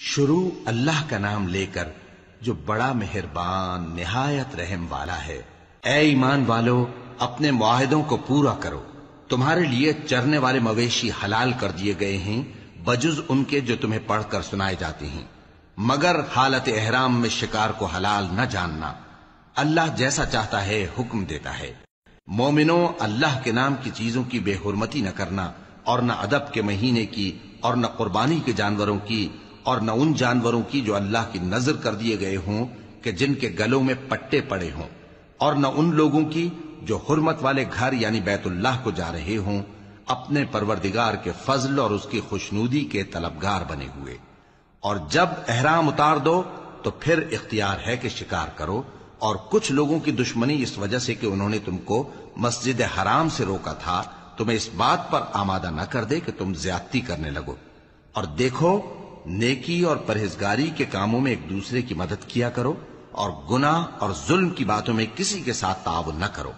شروع اللہ کا نام لے کر جو بڑا مہربان نہایت رحم والا ہے۔ اے ایمان والو، اپنے معاہدوں کو پورا کرو۔ تمہارے لیے چرنے والے مویشی حلال کر دیے گئے ہیں بجز ان کے جو تمہیں پڑھ کر سنائے جاتے ہیں، مگر حالت احرام میں شکار کو حلال نہ جاننا۔ اللہ جیسا چاہتا ہے حکم دیتا ہے۔ مومنوں، اللہ کے نام کی چیزوں کی بے حرمتی نہ کرنا، اور نہ ادب کے مہینے کی، اور نہ قربانی کے جانوروں کی، اور نہ ان جانوروں کی جو اللہ کی نذر کر دیے گئے ہوں کہ جن کے گلوں میں پٹے پڑے ہوں، اور نہ ان لوگوں کی جو حرمت والے گھر یعنی بیت اللہ کو جا رہے ہوں اپنے پروردگار کے فضل اور اس کی خوشنودی کے طلبگار بنے ہوئے۔ اور جب احرام اتار دو تو پھر اختیار ہے کہ شکار کرو، اور کچھ لوگوں کی دشمنی اس وجہ سے کہ انہوں نے تم کو مسجد حرام سے روکا تھا تمہیں اس بات پر آمادہ نہ کر دے کہ تم زیادتی کرنے لگو۔ اور دیکھو، نیکی اور پرہیزگاری کے کاموں میں ایک دوسرے کی مدد کیا کرو، اور گناہ اور ظلم کی باتوں میں کسی کے ساتھ تعاون نہ کرو،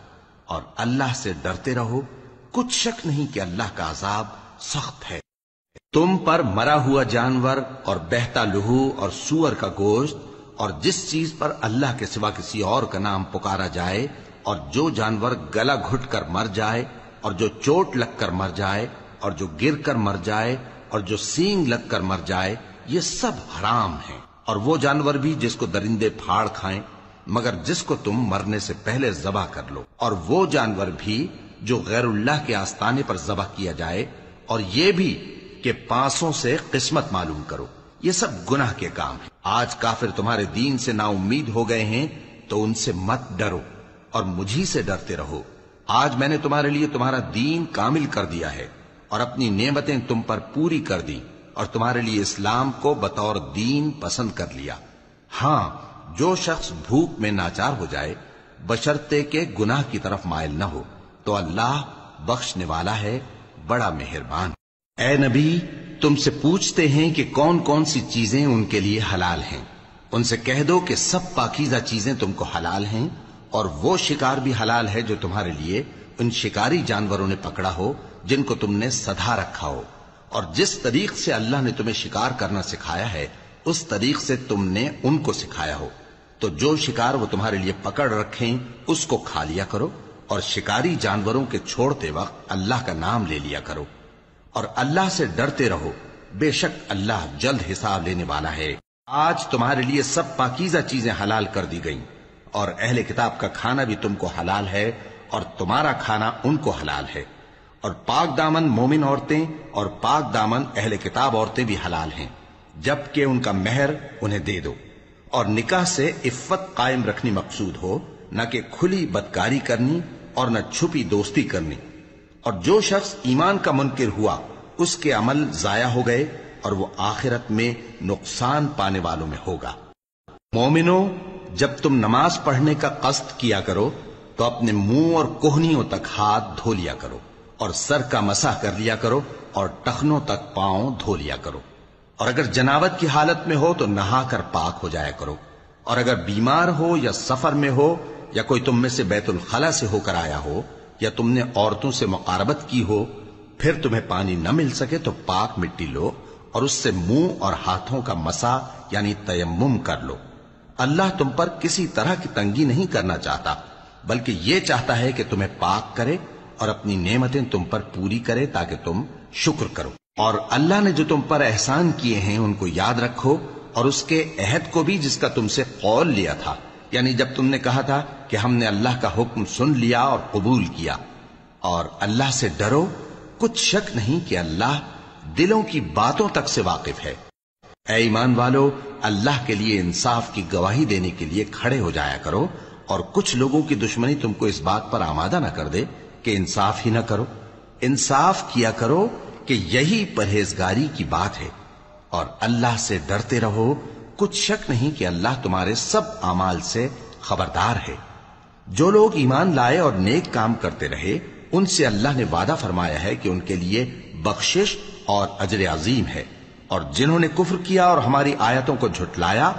اور اللہ سے ڈرتے رہو۔ کچھ شک نہیں کہ اللہ کا عذاب سخت ہے۔ تم پر مرا ہوا جانور اور بہتا لہو اور سور کا گوشت اور جس چیز پر اللہ کے سوا کسی اور کا نام پکارا جائے، اور جو جانور گلا گھٹ کر مر جائے، اور جو چوٹ لگ کر مر جائے، اور جو گر کر مر جائے، اور جو سینگ لگ کر مر جائے، یہ سب حرام ہیں۔ اور وہ جانور بھی جس کو درندے پھاڑ کھائیں، مگر جس کو تم مرنے سے پہلے ذبح کر لو، اور وہ جانور بھی جو غیر اللہ کے آستانے پر ذبح کیا جائے، اور یہ بھی کہ پانسوں سے قسمت معلوم کرو۔ یہ سب گناہ کے کام ہیں۔ آج کافر تمہارے دین سے نا امید ہو گئے ہیں تو ان سے مت ڈرو اور مجھی سے ڈرتے رہو۔ آج میں نے تمہارے لیے تمہارا دین کامل کر دیا ہے اور اپنی نعمتیں تم پر پوری کر دی، اور تمہارے لیے اسلام کو بطور دین پسند کر لیا۔ ہاں، جو شخص بھوک میں ناچار ہو جائے بشرطے کہ گناہ کی طرف مائل نہ ہو تو اللہ بخشنے والا ہے، بڑا مہربان۔ اے نبی، تم سے پوچھتے ہیں کہ کون کون سی چیزیں ان کے لیے حلال ہیں۔ ان سے کہہ دو کہ سب پاکیزہ چیزیں تم کو حلال ہیں، اور وہ شکار بھی حلال ہے جو تمہارے لیے ان شکاری جانوروں نے پکڑا ہو جن کو تم نے سدھا رکھا ہو، اور جس طریق سے اللہ نے تمہیں شکار کرنا سکھایا ہے اس طریق سے تم نے ان کو سکھایا ہو۔ تو جو شکار وہ تمہارے لیے پکڑ رکھیں اس کو کھا لیا کرو، اور شکاری جانوروں کے چھوڑتے وقت اللہ کا نام لے لیا کرو، اور اللہ سے ڈرتے رہو، بے شک اللہ جلد حساب لینے والا ہے۔ آج تمہارے لیے سب پاکیزہ چیزیں حلال کر دی گئیں، اور اہل کتاب کا کھانا بھی تم کو حلال ہے اور تمہارا کھانا ان کو حلال ہے، اور پاک دامن مومن عورتیں اور پاک دامن اہل کتاب عورتیں بھی حلال ہیں، جبکہ ان کا مہر انہیں دے دو۔ اور نکاح سے عفت قائم رکھنی مقصود ہو، نہ کہ کھلی بدکاری کرنی اور نہ چھپی دوستی کرنی۔ اور جو شخص ایمان کا منکر ہوا اس کے عمل ضائع ہو گئے اور وہ آخرت میں نقصان پانے والوں میں ہوگا۔ مومنوں، جب تم نماز پڑھنے کا قصد کیا کرو تو اپنے منہ اور کوہنیوں تک ہاتھ دھو لیا کرو، اور سر کا مسح کر لیا کرو، اور ٹخنوں تک پاؤں دھو لیا کرو، اور اگر جنابت کی حالت میں ہو تو نہا کر پاک ہو جایا کرو، اور اگر بیمار ہو یا سفر میں ہو یا کوئی تم میں سے بیت الخلا سے ہو کر آیا ہو یا تم نے عورتوں سے مقاربت کی ہو، پھر تمہیں پانی نہ مل سکے تو پاک مٹی لو اور اس سے منہ اور ہاتھوں کا مسح یعنی تیمم کر لو۔ اللہ تم پر کسی طرح کی تنگی نہیں کرنا چاہتا، بلکہ یہ چاہتا ہے کہ تمہیں پاک کرے اور اپنی نعمتیں تم پر پوری کرے تاکہ تم شکر کرو۔ اور اللہ نے جو تم پر احسان کیے ہیں ان کو یاد رکھو، اور اس کے عہد کو بھی جس کا تم سے قول لیا تھا، یعنی جب تم نے کہا تھا کہ ہم نے اللہ کا حکم سن لیا اور قبول کیا۔ اور اللہ سے ڈرو، کچھ شک نہیں کہ اللہ دلوں کی باتوں تک سے واقف ہے۔ اے ایمان والو، اللہ کے لیے انصاف کی گواہی دینے کے لیے کھڑے ہو جایا کرو، اور کچھ لوگوں کی دشمنی تم کو اس بات پر آمادہ نہ کر دے کہ انصاف ہی نہ کرو۔ انصاف کیا کرو کہ یہی پرہیزگاری کی بات ہے، اور اللہ سے ڈرتے رہو، کچھ شک نہیں کہ اللہ تمہارے سب اعمال سے خبردار ہے۔ جو لوگ ایمان لائے اور نیک کام کرتے رہے ان سے اللہ نے وعدہ فرمایا ہے کہ ان کے لیے بخشش اور اجر عظیم ہے، اور جنہوں نے کفر کیا اور ہماری آیتوں کو جھٹلایا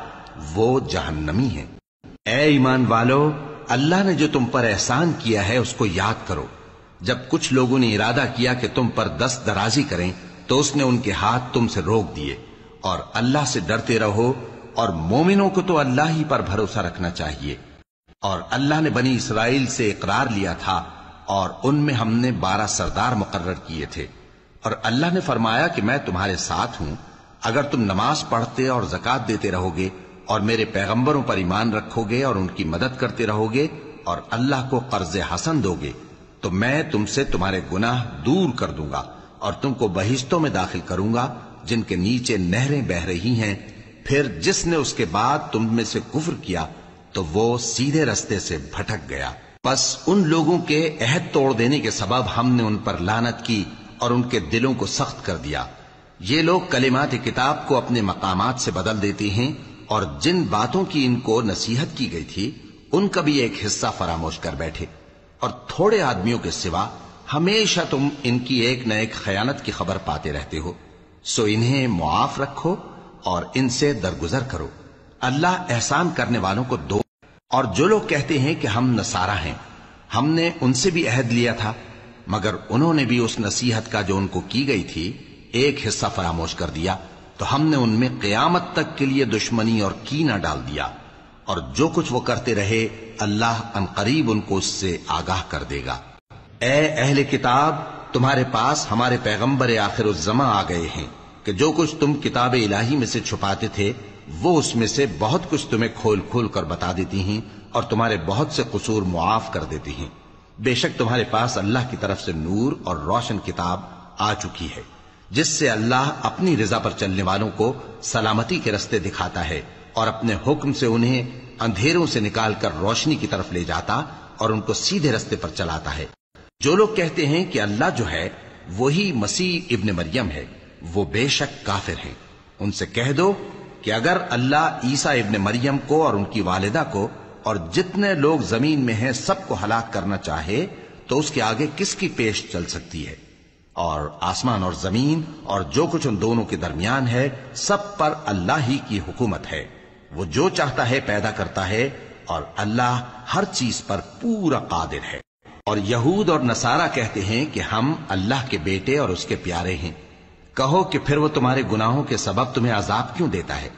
وہ جہنمی ہیں۔ اے ایمان والو، اللہ نے جو تم پر احسان کیا ہے اس کو یاد کرو۔ جب کچھ لوگوں نے ارادہ کیا کہ تم پر دست درازی کریں تو اس نے ان کے ہاتھ تم سے روک دیے، اور اللہ سے ڈرتے رہو، اور مومنوں کو تو اللہ ہی پر بھروسہ رکھنا چاہیے۔ اور اللہ نے بنی اسرائیل سے اقرار لیا تھا، اور ان میں ہم نے 12 سردار مقرر کیے تھے، اور اللہ نے فرمایا کہ میں تمہارے ساتھ ہوں، اگر تم نماز پڑھتے اور زکوٰۃ دیتے رہو گے اور میرے پیغمبروں پر ایمان رکھو گے اور ان کی مدد کرتے رہو گے اور اللہ کو قرض حسن دو گے، تو میں تم سے تمہارے گناہ دور کر دوں گا اور تم کو بہشتوں میں داخل کروں گا جن کے نیچے نہریں بہ رہی ہیں۔ پھر جس نے اس کے بعد تم میں سے کفر کیا تو وہ سیدھے رستے سے بھٹک گیا۔ بس ان لوگوں کے عہد توڑ دینے کے سبب ہم نے ان پر لعنت کی اور ان کے دلوں کو سخت کر دیا۔ یہ لوگ کلمات کتاب کو اپنے مقامات سے بدل دیتے ہیں، اور جن باتوں کی ان کو نصیحت کی گئی تھی ان کا بھی ایک حصہ فراموش کر بیٹھے، اور تھوڑے آدمیوں کے سوا ہمیشہ تم ان کی ایک نہ ایک خیانت کی خبر پاتے رہتے ہو، سو انہیں معاف رکھو اور ان سے درگزر کرو۔ اللہ احسان کرنے والوں کو دو۔ اور جو لوگ کہتے ہیں کہ ہم نصارہ ہیں، ہم نے ان سے بھی عہد لیا تھا، مگر انہوں نے بھی اس نصیحت کا جو ان کو کی گئی تھی ایک حصہ فراموش کر دیا، تو ہم نے ان میں قیامت تک کے لیے دشمنی اور کینہ ڈال دیا، اور جو کچھ وہ کرتے رہے اللہ عنقریب ان کو اس سے آگاہ کر دے گا۔ اے اہل کتاب، تمہارے پاس ہمارے پیغمبر آخر الزماں آ گئے ہیں کہ جو کچھ تم کتاب الہی میں سے چھپاتے تھے وہ اس میں سے بہت کچھ تمہیں کھول کھول کر بتا دیتی ہیں اور تمہارے بہت سے قصور معاف کر دیتی ہیں۔ بے شک تمہارے پاس اللہ کی طرف سے نور اور روشن کتاب آ چکی ہے، جس سے اللہ اپنی رضا پر چلنے والوں کو سلامتی کے رستے دکھاتا ہے اور اپنے حکم سے انہیں اندھیروں سے نکال کر روشنی کی طرف لے جاتا اور ان کو سیدھے رستے پر چلاتا ہے۔ جو لوگ کہتے ہیں کہ اللہ جو ہے وہی مسیح ابن مریم ہے، وہ بے شک کافر ہیں۔ ان سے کہہ دو کہ اگر اللہ عیسیٰ ابن مریم کو اور ان کی والدہ کو اور جتنے لوگ زمین میں ہیں سب کو ہلاک کرنا چاہے تو اس کے آگے کس کی پیش چل سکتی ہے؟ اور آسمان اور زمین اور جو کچھ ان دونوں کے درمیان ہے سب پر اللہ ہی کی حکومت ہے، وہ جو چاہتا ہے پیدا کرتا ہے، اور اللہ ہر چیز پر پورا قادر ہے۔ اور یہود اور نصارہ کہتے ہیں کہ ہم اللہ کے بیٹے اور اس کے پیارے ہیں۔ کہو کہ پھر وہ تمہارے گناہوں کے سبب تمہیں عذاب کیوں دیتا ہے؟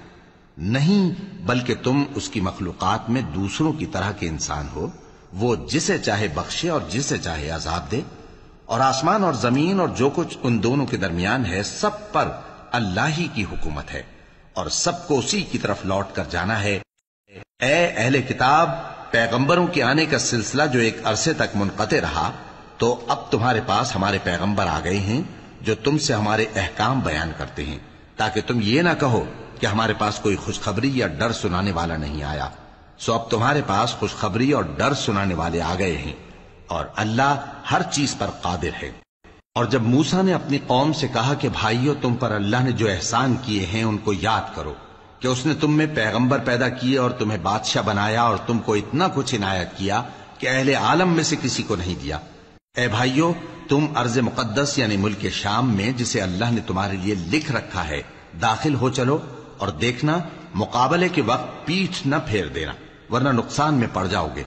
نہیں، بلکہ تم اس کی مخلوقات میں دوسروں کی طرح کے انسان ہو، وہ جسے چاہے بخشے اور جسے چاہے عذاب دے۔ اور آسمان اور زمین اور جو کچھ ان دونوں کے درمیان ہے سب پر اللہ ہی کی حکومت ہے، اور سب کو اسی کی طرف لوٹ کر جانا ہے۔ اے اہل کتاب، پیغمبروں کے آنے کا سلسلہ جو ایک عرصے تک منقطع رہا، تو اب تمہارے پاس ہمارے پیغمبر آ گئے ہیں جو تم سے ہمارے احکام بیان کرتے ہیں، تاکہ تم یہ نہ کہو کہ ہمارے پاس کوئی خوشخبری یا ڈر سنانے والا نہیں آیا۔ سو اب تمہارے پاس خوشخبری اور ڈر سنانے والے آ گئے ہیں، اور اللہ ہر چیز پر قادر ہے۔ اور جب موسیٰ نے اپنی قوم سے کہا کہ بھائیو، تم پر اللہ نے جو احسان کیے ہیں ان کو یاد کرو، کہ اس نے تم میں پیغمبر پیدا کیے اور تمہیں بادشاہ بنایا اور تم کو اتنا کچھ عنایت کیا کہ اہل عالم میں سے کسی کو نہیں دیا۔ اے بھائیو، تم ارض مقدس یعنی ملک شام میں جسے اللہ نے تمہارے لیے لکھ رکھا ہے داخل ہو چلو، اور دیکھنا مقابلے کے وقت پیٹھ نہ پھیر دینا ورنہ نقصان میں پڑ جاؤ گے۔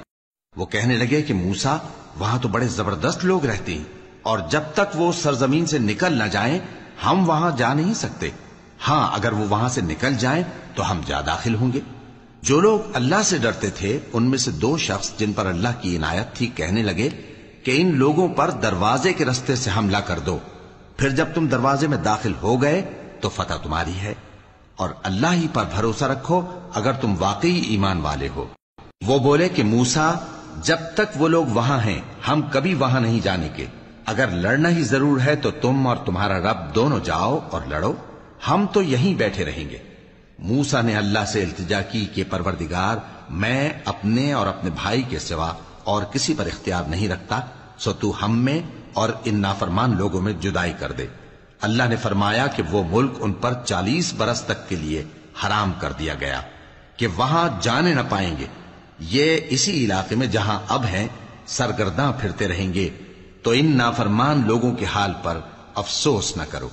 وہ کہنے لگے کہ موسیٰ، وہاں تو بڑے زبردست لوگ رہتے ہیں، اور جب تک وہ سرزمین سے نکل نہ جائیں ہم وہاں جا نہیں سکتے۔ ہاں، اگر وہ وہاں سے نکل جائیں تو ہم جا داخل ہوں گے۔ جو لوگ اللہ سے ڈرتے تھے ان میں سے 2 شخص جن پر اللہ کی عنایت تھی کہنے لگے کہ ان لوگوں پر دروازے کے رستے سے حملہ کر دو، پھر جب تم دروازے میں داخل ہو گئے تو فتح تمہاری ہے، اور اللہ ہی پر بھروسہ رکھو اگر تم واقعی ایمان والے ہو۔ وہ بولے کہ موسیٰ، جب تک وہ لوگ وہاں ہیں ہم کبھی وہاں نہیں جانے کے، اگر لڑنا ہی ضرور ہے تو تم اور تمہارا رب دونوں جاؤ اور لڑو، ہم تو یہیں بیٹھے رہیں گے۔ موسیٰ نے اللہ سے التجا کی کہ پروردگار، میں اپنے اور اپنے بھائی کے سوا اور کسی پر اختیار نہیں رکھتا، سو تو ہم میں اور ان نافرمان لوگوں میں جدائی کر دے۔ اللہ نے فرمایا کہ وہ ملک ان پر 40 برس تک کے لیے حرام کر دیا گیا کہ وہاں جانے نہ پائیں گے۔ یہ اسی علاقے میں جہاں اب ہیں سرگرداں پھرتے رہیں گے، تو ان نافرمان لوگوں کے حال پر افسوس نہ کرو۔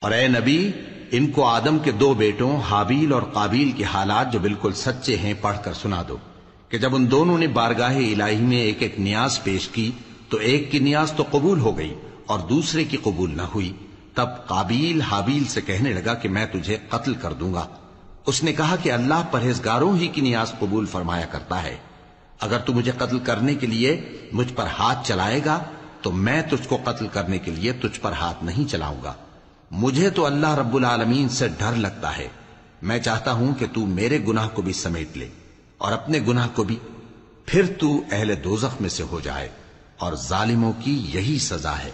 اور اے نبی، ان کو آدم کے 2 بیٹوں حابیل اور قابیل کے حالات جو بالکل سچے ہیں پڑھ کر سنا دو کہ جب ان دونوں نے بارگاہ الہی میں ایک ایک نیاز پیش کی تو ایک کی نیاز تو قبول ہو گئی اور دوسرے کی قبول نہ ہوئی، تب قابیل حابیل سے کہنے لگا کہ میں تجھے قتل کر دوں گا۔ اس نے کہا کہ اللہ پرہیزگاروں ہی کی نیاز قبول فرمایا کرتا ہے، اگر تو مجھے قتل کرنے کے لیے مجھ پر ہاتھ چلائے گا تو میں تجھ کو قتل کرنے کے لیے تجھ پر ہاتھ نہیں چلاؤں گا۔ مجھے تو اللہ رب العالمین سے ڈر لگتا ہے، میں چاہتا ہوں کہ تو میرے گناہ کو بھی سمیٹ لے اور اپنے گناہ کو بھی، پھر تو اہل دوزخ میں سے ہو جائے، اور ظالموں کی یہی سزا ہے۔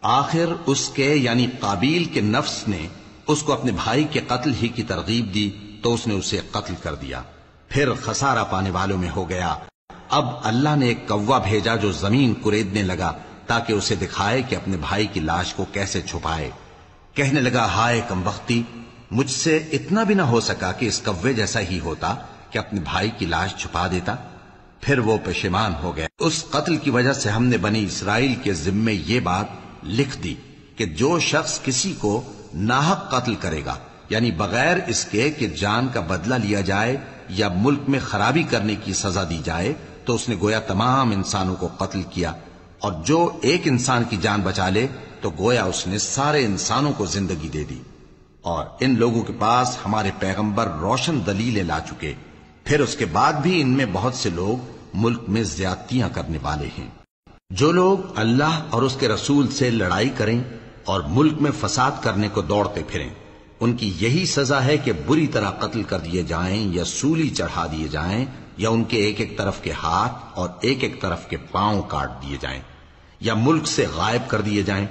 آخر اس کے یعنی قابیل کے نفس نے اس کو اپنے بھائی کے قتل ہی کی ترغیب دی تو اس نے اسے قتل کر دیا، پھر خسارہ پانے والوں میں ہو گیا۔ اب اللہ نے ایک کوا بھیجا جو زمین کریدنے لگا تاکہ اسے دکھائے کہ اپنے بھائی کی لاش کو کیسے چھپائے۔ کہنے لگا ہائے کمبختی، مجھ سے اتنا بھی نہ ہو سکا کہ اس کوے جیسا ہی ہوتا کہ اپنے بھائی کی لاش چھپا دیتا۔ پھر وہ پشیمان ہو گیا۔ اس قتل کی وجہ سے ہم نے بنی اسرائیل کے ذمے یہ بات لکھ دی کہ جو شخص کسی کو ناحق قتل کرے گا، یعنی بغیر اس کے کہ جان کا بدلہ لیا جائے یا ملک میں خرابی کرنے کی سزا دی جائے، تو اس نے گویا تمام انسانوں کو قتل کیا، اور جو ایک انسان کی جان بچا لے تو گویا اس نے سارے انسانوں کو زندگی دے دی۔ اور ان لوگوں کے پاس ہمارے پیغمبر روشن دلیلیں لا چکے، پھر اس کے بعد بھی ان میں بہت سے لوگ ملک میں زیادتیاں کرنے والے ہیں۔ جو لوگ اللہ اور اس کے رسول سے لڑائی کریں اور ملک میں فساد کرنے کو دوڑتے پھریں، ان کی یہی سزا ہے کہ بری طرح قتل کر دیے جائیں یا سولی چڑھا دیے جائیں، یا ان کے ایک ایک طرف کے ہاتھ اور ایک ایک طرف کے پاؤں کاٹ دیے جائیں، یا ملک سے غائب کر دیے جائیں۔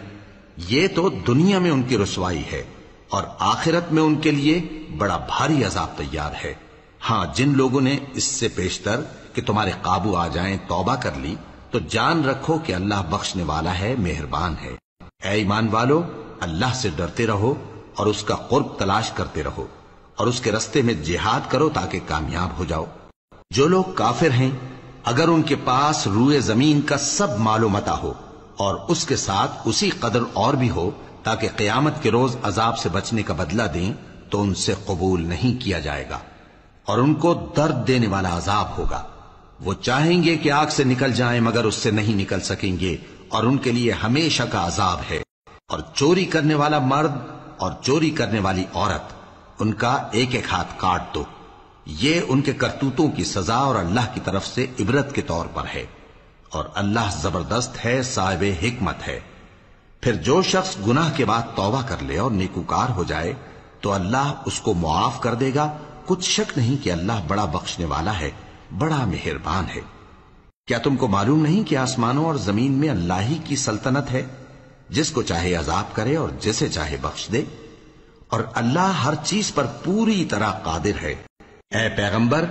یہ تو دنیا میں ان کی رسوائی ہے، اور آخرت میں ان کے لیے بڑا بھاری عذاب تیار ہے۔ ہاں، جن لوگوں نے اس سے پیشتر کہ تمہارے قابو آ جائیں توبہ کر لی تو جان رکھو کہ اللہ بخشنے والا ہے، مہربان ہے۔ اے ایمان والو، اللہ سے ڈرتے رہو اور اس کا قرب تلاش کرتے رہو، اور اس کے رستے میں جہاد کرو تاکہ کامیاب ہو جاؤ۔ جو لوگ کافر ہیں، اگر ان کے پاس روئے زمین کا سب مال و متاع ہو اور اس کے ساتھ اسی قدر اور بھی ہو تاکہ قیامت کے روز عذاب سے بچنے کا بدلہ دیں، تو ان سے قبول نہیں کیا جائے گا، اور ان کو درد دینے والا عذاب ہوگا۔ وہ چاہیں گے کہ آگ سے نکل جائیں مگر اس سے نہیں نکل سکیں گے، اور ان کے لیے ہمیشہ کا عذاب ہے۔ اور چوری کرنے والا مرد اور چوری کرنے والی عورت، ان کا ایک ایک ہاتھ کاٹ دو۔ یہ ان کے کرتوتوں کی سزا اور اللہ کی طرف سے عبرت کے طور پر ہے، اور اللہ زبردست ہے، صاحب حکمت ہے۔ پھر جو شخص گناہ کے بعد توبہ کر لے اور نیکوکار ہو جائے تو اللہ اس کو معاف کر دے گا۔ کچھ شک نہیں کہ اللہ بڑا بخشنے والا ہے، بڑا مہربان ہے۔ کیا تم کو معلوم نہیں کہ آسمانوں اور زمین میں اللہ ہی کی سلطنت ہے، جس کو چاہے عذاب کرے اور جسے چاہے بخش دے، اور اللہ ہر چیز پر پوری طرح قادر ہے۔ اے پیغمبر،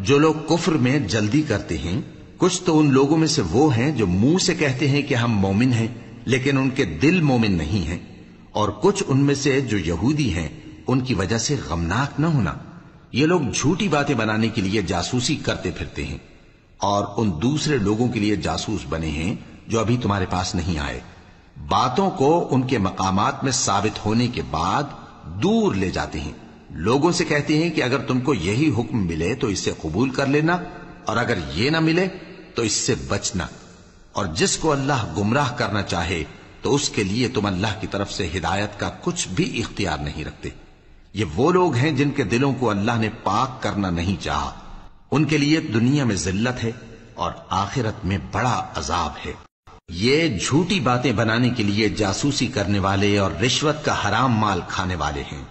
جو لوگ کفر میں جلدی کرتے ہیں، کچھ تو ان لوگوں میں سے وہ ہیں جو منہ سے کہتے ہیں کہ ہم مومن ہیں لیکن ان کے دل مومن نہیں ہیں، اور کچھ ان میں سے جو یہودی ہیں، ان کی وجہ سے غمناک نہ ہونا۔ یہ لوگ جھوٹی باتیں بنانے کے لیے جاسوسی کرتے پھرتے ہیں، اور ان دوسرے لوگوں کے لیے جاسوس بنے ہیں جو ابھی تمہارے پاس نہیں آئے۔ باتوں کو ان کے مقامات میں ثابت ہونے کے بعد دور لے جاتے ہیں، لوگوں سے کہتے ہیں کہ اگر تم کو یہی حکم ملے تو اسے قبول کر لینا، اور اگر یہ نہ ملے تو اس سے بچنا، اور جس کو اللہ گمراہ کرنا چاہے تو اس کے لیے تم اللہ کی طرف سے ہدایت کا کچھ بھی اختیار نہیں رکھتے۔ یہ وہ لوگ ہیں جن کے دلوں کو اللہ نے پاک کرنا نہیں چاہا، ان کے لیے دنیا میں ذلت ہے اور آخرت میں بڑا عذاب ہے۔ یہ جھوٹی باتیں بنانے کے لیے جاسوسی کرنے والے اور رشوت کا حرام مال کھانے والے ہیں۔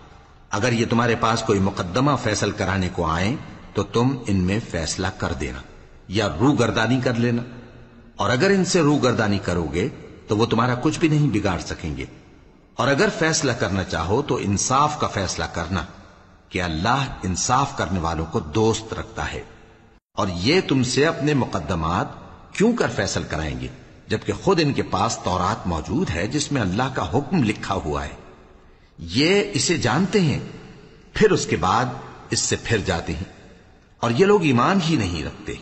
اگر یہ تمہارے پاس کوئی مقدمہ فیصل کرانے کو آئیں تو تم ان میں فیصلہ کر دینا یا روگردانی کر لینا، اور اگر ان سے روگردانی کرو گے تو وہ تمہارا کچھ بھی نہیں بگاڑ سکیں گے۔ اور اگر فیصلہ کرنا چاہو تو انصاف کا فیصلہ کرنا، کہ اللہ انصاف کرنے والوں کو دوست رکھتا ہے۔ اور یہ تم سے اپنے مقدمات کیوں کر فیصل کرائیں گے جبکہ خود ان کے پاس تورات موجود ہے جس میں اللہ کا حکم لکھا ہوا ہے۔ یہ اسے جانتے ہیں، پھر اس کے بعد اس سے پھر جاتے ہیں، اور یہ لوگ ایمان ہی نہیں رکھتے۔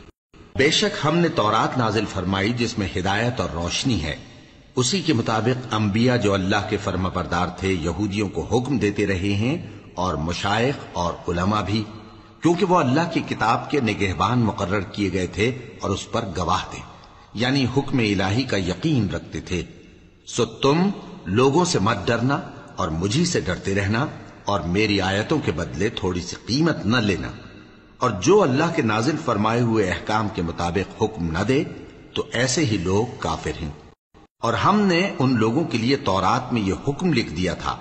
بے شک ہم نے تورات نازل فرمائی جس میں ہدایت اور روشنی ہے، اسی کے مطابق انبیاء جو اللہ کے فرما بردار تھے یہودیوں کو حکم دیتے رہے ہیں، اور مشائخ اور علماء بھی، کیونکہ وہ اللہ کی کتاب کے نگہبان مقرر کیے گئے تھے اور اس پر گواہ تھے، یعنی حکم الہی کا یقین رکھتے تھے۔ سو تم لوگوں سے مت ڈرنا اور مجھی سے ڈرتے رہنا اور میری آیتوں کے بدلے تھوڑی سی قیمت نہ لینا، اور جو اللہ کے نازل فرمائے ہوئے احکام کے مطابق حکم نہ دے تو ایسے ہی لوگ کافر ہیں۔ اور ہم نے ان لوگوں کے لیے تورات میں یہ حکم لکھ دیا تھا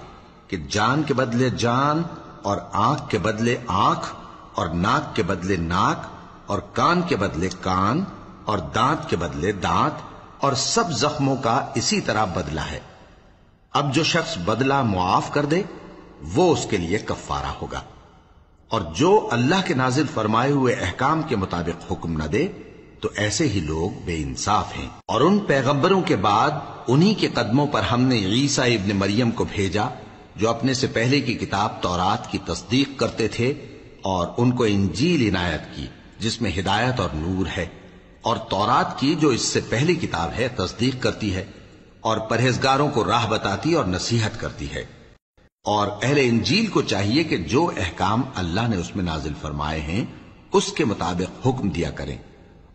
کہ جان کے بدلے جان، اور آنکھ کے بدلے آنکھ، اور ناک کے بدلے ناک، اور کان کے بدلے کان، اور دانت کے بدلے دانت، اور سب زخموں کا اسی طرح بدلہ ہے۔ اب جو شخص بدلہ معاف کر دے وہ اس کے لیے کفارہ ہوگا، اور جو اللہ کے نازل فرمائے ہوئے احکام کے مطابق حکم نہ دے تو ایسے ہی لوگ بے انصاف ہیں۔ اور ان پیغمبروں کے بعد انہی کے قدموں پر ہم نے عیسیٰ ابن مریم کو بھیجا جو اپنے سے پہلے کی کتاب تورات کی تصدیق کرتے تھے، اور ان کو انجیل عنایت کی جس میں ہدایت اور نور ہے، اور تورات کی جو اس سے پہلی کتاب ہے تصدیق کرتی ہے، اور پرہیزگاروں کو راہ بتاتی اور نصیحت کرتی ہے۔ اور اہل انجیل کو چاہیے کہ جو احکام اللہ نے اس میں نازل فرمائے ہیں اس کے مطابق حکم دیا کریں،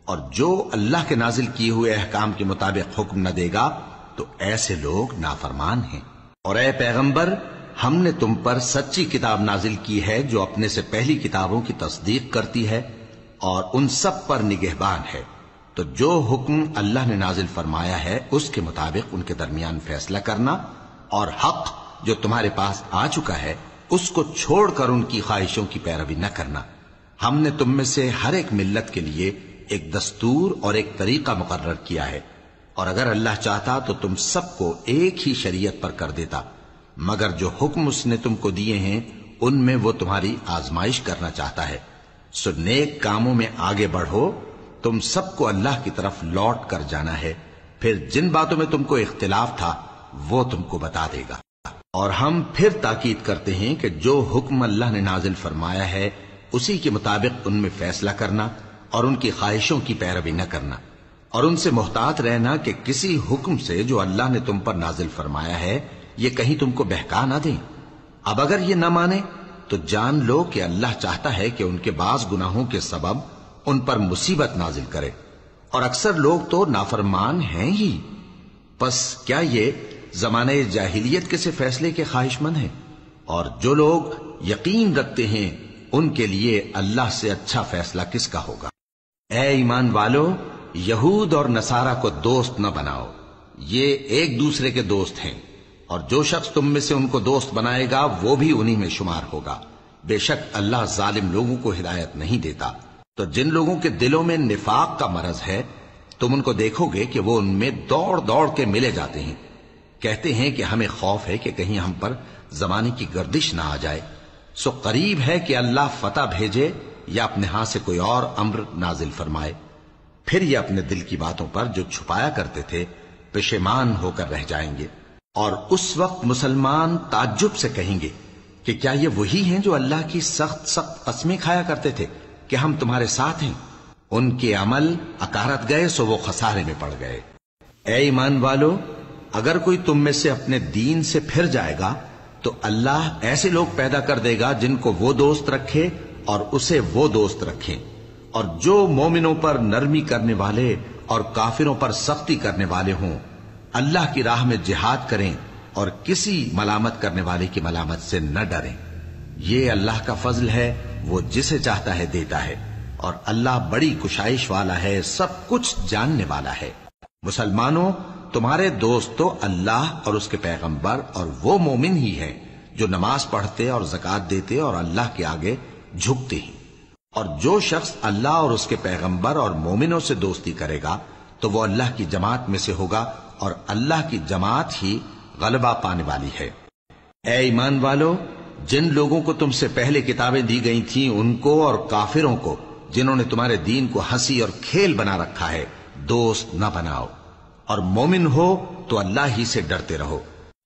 اور جو اللہ کے نازل کیے ہوئے احکام کے مطابق حکم نہ دے گا تو ایسے لوگ نافرمان ہیں۔ اور اے پیغمبر، ہم نے تم پر سچی کتاب نازل کی ہے جو اپنے سے پہلی کتابوں کی تصدیق کرتی ہے اور ان سب پر نگہبان ہے، تو جو حکم اللہ نے نازل فرمایا ہے اس کے مطابق ان کے درمیان فیصلہ کرنا، اور حق جو تمہارے پاس آ چکا ہے اس کو چھوڑ کر ان کی خواہشوں کی پیروی نہ کرنا۔ ہم نے تم میں سے ہر ایک ملت کے لیے ایک دستور اور ایک طریقہ مقرر کیا ہے، اور اگر اللہ چاہتا تو تم سب کو ایک ہی شریعت پر کر دیتا، مگر جو حکم اس نے تم کو دیے ہیں ان میں وہ تمہاری آزمائش کرنا چاہتا ہے۔ سو نیک کاموں میں آگے بڑھو، تم سب کو اللہ کی طرف لوٹ کر جانا ہے، پھر جن باتوں میں تم کو اختلاف تھا وہ تم کو بتا دے گا۔ اور ہم پھر تاکید کرتے ہیں کہ جو حکم اللہ نے نازل فرمایا ہے اسی کے مطابق ان میں فیصلہ کرنا اور ان کی خواہشوں کی پیروی نہ کرنا، اور ان سے محتاط رہنا کہ کسی حکم سے جو اللہ نے تم پر نازل فرمایا ہے یہ کہیں تم کو بہکا نہ دیں۔ اب اگر یہ نہ مانے تو جان لو کہ اللہ چاہتا ہے کہ ان کے بعض گناہوں کے سبب ان پر مصیبت نازل کرے، اور اکثر لوگ تو نافرمان ہیں ہی۔ پس کیا یہ زمانہ جاہلیت کے سے فیصلے کے خواہش مند ہیں؟ اور جو لوگ یقین رکھتے ہیں ان کے لیے اللہ سے اچھا فیصلہ کس کا ہوگا؟ اے ایمان والو، یہود اور نصارہ کو دوست نہ بناؤ، یہ ایک دوسرے کے دوست ہیں، اور جو شخص تم میں سے ان کو دوست بنائے گا وہ بھی انہی میں شمار ہوگا۔ بے شک اللہ ظالم لوگوں کو ہدایت نہیں دیتا۔ تو جن لوگوں کے دلوں میں نفاق کا مرض ہے تم ان کو دیکھو گے کہ وہ ان میں دوڑ دوڑ کے ملے جاتے ہیں، کہتے ہیں کہ ہمیں خوف ہے کہ کہیں ہم پر زمانے کی گردش نہ آ جائے۔ سو قریب ہے کہ اللہ فتح بھیجے یا اپنے ہاں سے کوئی اور امر نازل فرمائے، پھر یہ اپنے دل کی باتوں پر جو چھپایا کرتے تھے پشیمان ہو کر رہ جائیں گے۔ اور اس وقت مسلمان تعجب سے کہیں گے کہ کیا یہ وہی ہیں جو اللہ کی سخت سخت قسمیں کھایا کرتے تھے کہ ہم تمہارے ساتھ ہیں؟ ان کے عمل اکارت گئے سو وہ خسارے میں پڑ گئے۔ اے ایمان والو، اگر کوئی تم میں سے اپنے دین سے پھر جائے گا تو اللہ ایسے لوگ پیدا کر دے گا جن کو وہ دوست رکھے اور اسے وہ دوست رکھیں، اور جو مومنوں پر نرمی کرنے والے اور کافروں پر سختی کرنے والے ہوں، اللہ کی راہ میں جہاد کریں اور کسی ملامت کرنے والے کی ملامت سے نہ ڈریں۔ یہ اللہ کا فضل ہے، وہ جسے چاہتا ہے دیتا ہے، اور اللہ بڑی کشائش والا ہے، سب کچھ جاننے والا ہے۔ مسلمانوں، تمہارے دوست تو اللہ اور اس کے پیغمبر اور وہ مومن ہی ہیں جو نماز پڑھتے اور زکوٰۃ دیتے اور اللہ کے آگے جھکتے ہیں۔ اور جو شخص اللہ اور اس کے پیغمبر اور مومنوں سے دوستی کرے گا تو وہ اللہ کی جماعت میں سے ہوگا، اور اللہ کی جماعت ہی غلبہ پانے والی ہے۔ اے ایمان والو، جن لوگوں کو تم سے پہلے کتابیں دی گئی تھیں ان کو اور کافروں کو جنہوں نے تمہارے دین کو ہنسی اور کھیل بنا رکھا ہے دوست نہ بناؤ، اور مومن ہو تو اللہ ہی سے ڈرتے رہو۔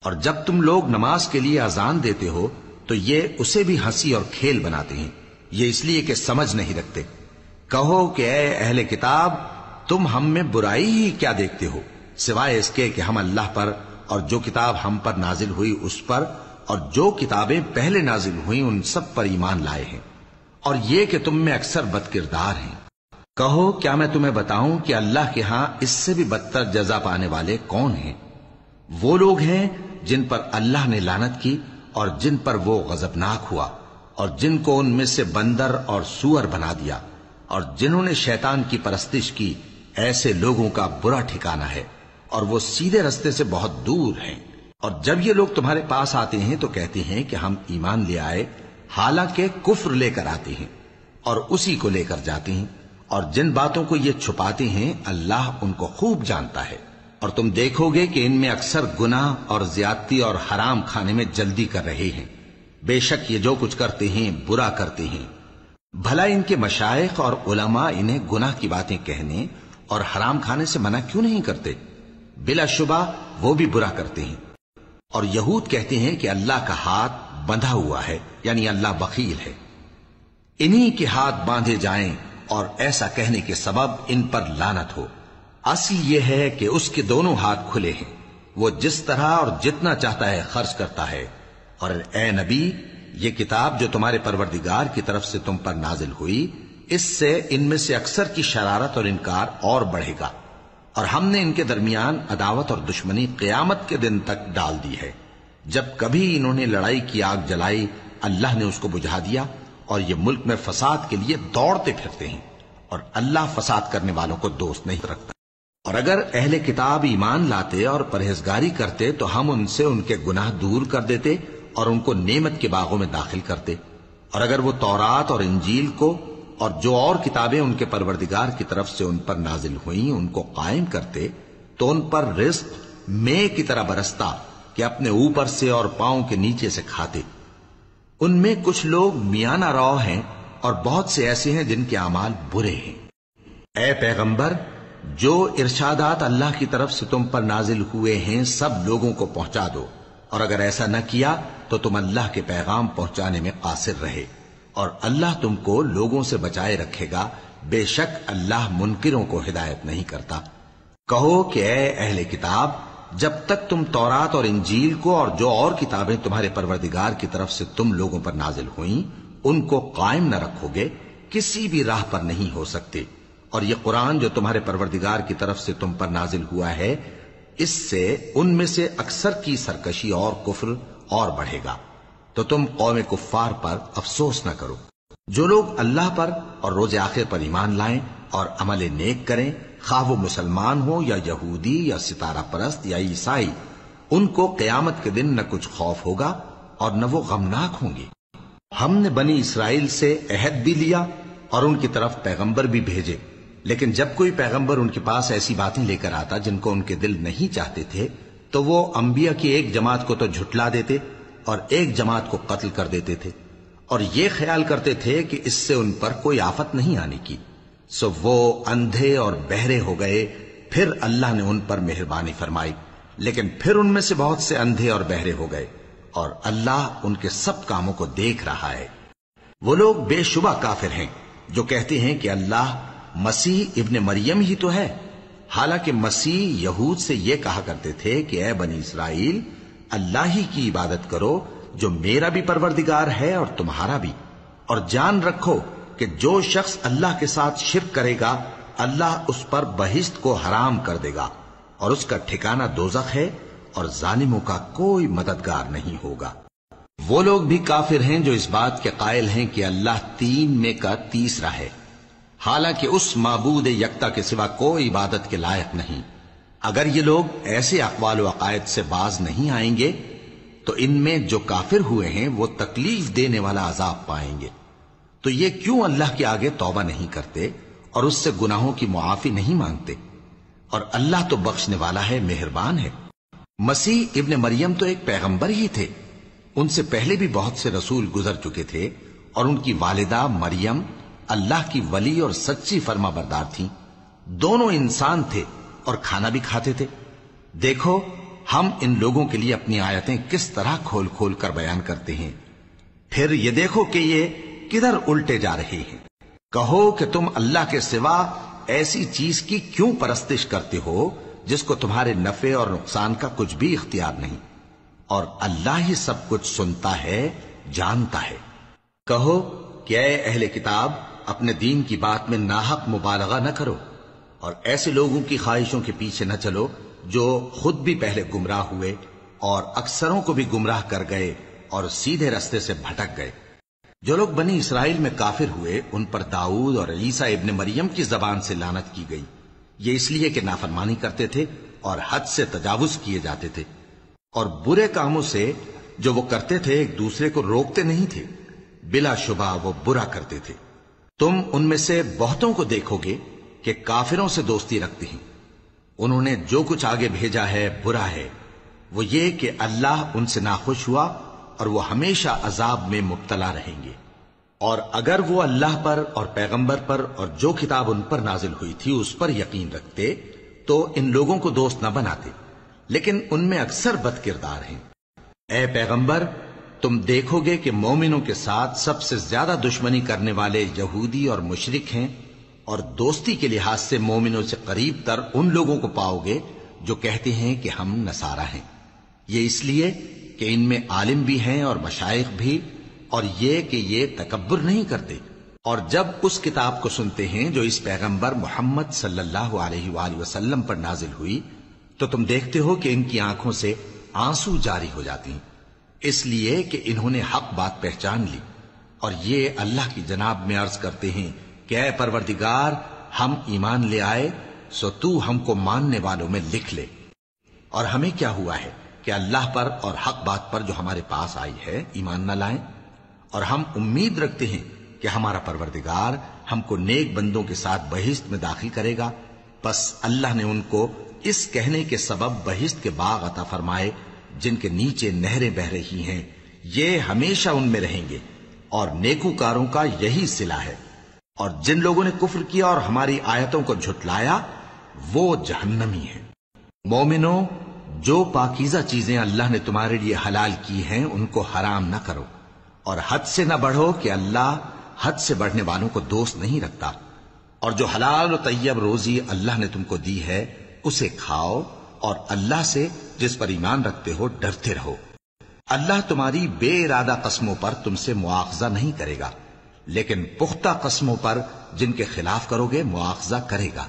اور جب تم لوگ نماز کے لیے اذان دیتے ہو تو یہ اسے بھی ہنسی اور کھیل بناتے ہیں، یہ اس لیے کہ سمجھ نہیں رکھتے۔ کہو کہ اے اہل کتاب، تم ہم میں برائی ہی کیا دیکھتے ہو سوائے اس کے کہ ہم اللہ پر اور جو کتاب ہم پر نازل ہوئی اس پر اور جو کتابیں پہلے نازل ہوئیں ان سب پر ایمان لائے ہیں، اور یہ کہ تم میں اکثر بد کردار ہیں۔ کہو کیا میں تمہیں بتاؤں کہ اللہ کے ہاں اس سے بھی بدتر جزا پانے والے کون ہیں؟ وہ لوگ ہیں جن پر اللہ نے لعنت کی اور جن پر وہ غضبناک ہوا، اور جن کو ان میں سے بندر اور سور بنا دیا، اور جنہوں نے شیطان کی پرستش کی، ایسے لوگوں کا برا ٹھکانہ ہے اور وہ سیدھے رستے سے بہت دور ہیں۔ اور جب یہ لوگ تمہارے پاس آتے ہیں تو کہتے ہیں کہ ہم ایمان لے آئے، حالانکہ کفر لے کر آتے ہیں اور اسی کو لے کر جاتے ہیں، اور جن باتوں کو یہ چھپاتے ہیں اللہ ان کو خوب جانتا ہے۔ اور تم دیکھو گے کہ ان میں اکثر گناہ اور زیادتی اور حرام کھانے میں جلدی کر رہے ہیں، بے شک یہ جو کچھ کرتے ہیں برا کرتے ہیں۔ بھلا ان کے مشائخ اور علماء انہیں گناہ کی باتیں کہنے اور حرام کھانے سے منع کیوں نہیں کرتے؟ بلا شبہ وہ بھی برا کرتے ہیں۔ اور یہود کہتے ہیں کہ اللہ کا ہاتھ بندھا ہوا ہے، یعنی اللہ بخیل ہے، انہی کے ہاتھ باندھے جائیں، اور ایسا کہنے کے سبب ان پر لعنت ہو۔ اصل یہ ہے کہ اس کے دونوں ہاتھ کھلے ہیں، وہ جس طرح اور جتنا چاہتا ہے خرچ کرتا ہے۔ اور اے نبی، یہ کتاب جو تمہارے پروردگار کی طرف سے تم پر نازل ہوئی، اس سے ان میں سے اکثر کی شرارت اور انکار اور بڑھے گا، اور ہم نے ان کے درمیان عداوت اور دشمنی قیامت کے دن تک ڈال دی ہے۔ جب کبھی انہوں نے لڑائی کی آگ جلائی، اللہ نے اس کو بجھا دیا، اور یہ ملک میں فساد کے لیے دوڑتے پھرتے ہیں، اور اللہ فساد کرنے والوں کو دوست نہیں رکھتا۔ اور اگر اہل کتاب ایمان لاتے اور پرہیزگاری کرتے تو ہم ان سے ان کے گناہ دور کر دیتے اور ان کو نعمت کے باغوں میں داخل کرتے۔ اور اگر وہ تورات اور انجیل کو اور جو اور کتابیں ان کے پروردگار کی طرف سے ان پر نازل ہوئیں ان کو قائم کرتے تو ان پر رزق مے کی طرح برستا کہ اپنے اوپر سے اور پاؤں کے نیچے سے کھاتے۔ ان میں کچھ لوگ میانہ رو ہیں اور بہت سے ایسے ہیں جن کے اعمال برے ہیں۔ اے پیغمبر، جو ارشادات اللہ کی طرف سے تم پر نازل ہوئے ہیں سب لوگوں کو پہنچا دو، اور اگر ایسا نہ کیا تو تم اللہ کے پیغام پہنچانے میں قاصر رہے، اور اللہ تم کو لوگوں سے بچائے رکھے گا، بے شک اللہ منکروں کو ہدایت نہیں کرتا۔ کہو کہ اے اہل کتاب، جب تک تم تورات اور انجیل کو اور جو اور کتابیں تمہارے پروردگار کی طرف سے تم لوگوں پر نازل ہوئیں ان کو قائم نہ رکھو گے، کسی بھی راہ پر نہیں ہو سکتے۔ اور یہ قرآن جو تمہارے پروردگار کی طرف سے تم پر نازل ہوا ہے، اس سے ان میں سے اکثر کی سرکشی اور کفر اور بڑھے گا، تو تم قوم کفار پر افسوس نہ کرو۔ جو لوگ اللہ پر اور روز آخر پر ایمان لائیں اور عمل نیک کریں، خواہ وہ مسلمان ہو یا یہودی یا ستارہ پرست یا عیسائی، ان کو قیامت کے دن نہ کچھ خوف ہوگا اور نہ وہ غمناک ہوں گے۔ ہم نے بنی اسرائیل سے عہد بھی لیا اور ان کی طرف پیغمبر بھی بھیجے، لیکن جب کوئی پیغمبر ان کے پاس ایسی باتیں لے کر آتا جن کو ان کے دل نہیں چاہتے تھے تو وہ انبیاء کی ایک جماعت کو تو جھٹلا دیتے اور ایک جماعت کو قتل کر دیتے تھے، اور یہ خیال کرتے تھے کہ اس سے ان پر کوئی آفت نہیں آنے کی، سو وہ اندھے اور بہرے ہو گئے۔ پھر اللہ نے ان پر مہربانی فرمائی، لیکن پھر ان میں سے بہت سے اندھے اور بہرے ہو گئے، اور اللہ ان کے سب کاموں کو دیکھ رہا ہے۔ وہ لوگ بے شبہ کافر ہیں جو کہتے ہیں کہ اللہ مسیح ابن مریم ہی تو ہے، حالانکہ مسیح یہود سے یہ کہا کرتے تھے کہ اے بنی اسرائیل، اللہ ہی کی عبادت کرو جو میرا بھی پروردگار ہے اور تمہارا بھی، اور جان رکھو کہ جو شخص اللہ کے ساتھ شرک کرے گا اللہ اس پر بہشت کو حرام کر دے گا، اور اس کا ٹھکانہ دوزخ ہے، اور ظالموں کا کوئی مددگار نہیں ہوگا۔ وہ لوگ بھی کافر ہیں جو اس بات کے قائل ہیں کہ اللہ تین میں کا تیسرا ہے، حالانکہ اس معبود یکتا کے سوا کوئی عبادت کے لائق نہیں۔ اگر یہ لوگ ایسے اقوال و عقائد سے باز نہیں آئیں گے تو ان میں جو کافر ہوئے ہیں وہ تکلیف دینے والا عذاب پائیں گے۔ تو یہ کیوں اللہ کے آگے توبہ نہیں کرتے اور اس سے گناہوں کی معافی نہیں مانگتے؟ اور اللہ تو بخشنے والا ہے، مہربان ہے۔ مسیح ابن مریم تو ایک پیغمبر ہی تھے، ان سے پہلے بھی بہت سے رسول گزر چکے تھے، اور ان کی والدہ مریم اللہ کی ولی اور سچی فرما بردار تھیں، دونوں انسان تھے اور کھانا بھی کھاتے تھے۔ دیکھو ہم ان لوگوں کے لیے اپنی آیتیں کس طرح کھول کھول کر بیان کرتے ہیں، پھر یہ دیکھو کہ یہ کدھر الٹے جا رہے ہیں۔ کہو کہ تم اللہ کے سوا ایسی چیز کی کیوں پرستش کرتے ہو جس کو تمہارے نفع اور نقصان کا کچھ بھی اختیار نہیں، اور اللہ ہی سب کچھ سنتا ہے، جانتا ہے۔ کہو کہ اے اہل کتاب، اپنے دین کی بات میں ناحق مبالغہ نہ کرو، اور ایسے لوگوں کی خواہشوں کے پیچھے نہ چلو جو خود بھی پہلے گمراہ ہوئے، اور اکثروں کو بھی گمراہ کر گئے اور سیدھے رستے سے بھٹک گئے۔ جو لوگ بنی اسرائیل میں کافر ہوئے ان پر داؤد اور عیسیٰ ابن مریم کی زبان سے لعنت کی گئی، یہ اس لیے کہ نافرمانی کرتے تھے اور حد سے تجاوز کیے جاتے تھے، اور برے کاموں سے جو وہ کرتے تھے ایک دوسرے کو روکتے نہیں تھے، بلا شبہ وہ برا کرتے تھے۔ تم ان میں سے بہتوں کو دیکھو گے کہ کافروں سے دوستی رکھتے ہیں، انہوں نے جو کچھ آگے بھیجا ہے برا ہے، وہ یہ کہ اللہ ان سے ناخوش ہوا اور وہ ہمیشہ عذاب میں مبتلا رہیں گے۔ اور اگر وہ اللہ پر اور پیغمبر پر اور جو کتاب ان پر نازل ہوئی تھی اس پر یقین رکھتے تو ان لوگوں کو دوست نہ بناتے، لیکن ان میں اکثر بد کردار ہیں۔ اے پیغمبر، تم دیکھو گے کہ مومنوں کے ساتھ سب سے زیادہ دشمنی کرنے والے یہودی اور مشرک ہیں، اور دوستی کے لحاظ سے مومنوں سے قریب تر ان لوگوں کو پاؤ گے جو کہتے ہیں کہ ہم نصارہ ہیں، یہ اس لیے کہ ان میں عالم بھی ہیں اور مشائخ بھی، اور یہ کہ یہ تکبر نہیں کرتے۔ اور جب اس کتاب کو سنتے ہیں جو اس پیغمبر محمد صلی اللہ علیہ وآلہ وسلم پر نازل ہوئی تو تم دیکھتے ہو کہ ان کی آنکھوں سے آنسو جاری ہو جاتی ہیں، اس لیے کہ انہوں نے حق بات پہچان لی، اور یہ اللہ کی جناب میں عرض کرتے ہیں کہ اے پروردگار، ہم ایمان لے آئے سو تو ہم کو ماننے والوں میں لکھ لے۔ اور ہمیں کیا ہوا ہے کہ اللہ پر اور حق بات پر جو ہمارے پاس آئی ہے ایمان نہ لائیں، اور ہم امید رکھتے ہیں کہ ہمارا پروردگار ہم کو نیک بندوں کے ساتھ بہشت میں داخل کرے گا۔ پس اللہ نے ان کو اس کہنے کے سبب بہشت کے باغ عطا فرمائے جن کے نیچے نہریں بہ رہی ہیں، یہ ہمیشہ ان میں رہیں گے، اور نیکوکاروں کا یہی صلہ ہے۔ اور جن لوگوں نے کفر کیا اور ہماری آیتوں کو جھٹلایا وہ جہنمی ہیں۔ مومنوں، جو پاکیزہ چیزیں اللہ نے تمہارے لیے حلال کی ہیں ان کو حرام نہ کرو، اور حد سے نہ بڑھو کہ اللہ حد سے بڑھنے والوں کو دوست نہیں رکھتا، اور جو حلال و طیب روزی اللہ نے تم کو دی ہے اسے کھاؤ، اور اللہ سے جس پر ایمان رکھتے ہو ڈرتے رہو۔ اللہ تمہاری بے ارادہ قسموں پر تم سے مواخذہ نہیں کرے گا، لیکن پختہ قسموں پر جن کے خلاف کرو گے مواخذہ کرے گا،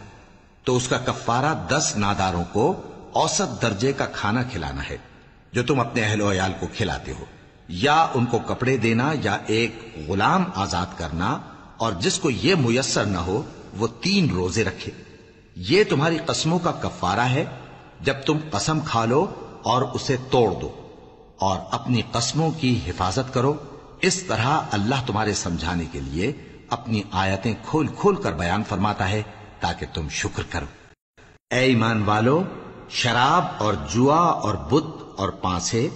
تو اس کا کفارہ 10 ناداروں کو اوسط درجے کا کھانا کھلانا ہے جو تم اپنے اہل و عیال کو کھلاتے ہو، یا ان کو کپڑے دینا یا ایک غلام آزاد کرنا، اور جس کو یہ میسر نہ ہو وہ 3 روزے رکھے۔ یہ تمہاری قسموں کا کفارہ ہے جب تم قسم کھا لو اور اسے توڑ دو، اور اپنی قسموں کی حفاظت کرو۔ اس طرح اللہ تمہارے سمجھانے کے لیے اپنی آیتیں کھول کھول کر بیان فرماتا ہے تاکہ تم شکر کرو۔ اے ایمان والو، شراب اور جوا اور بت اور پانسے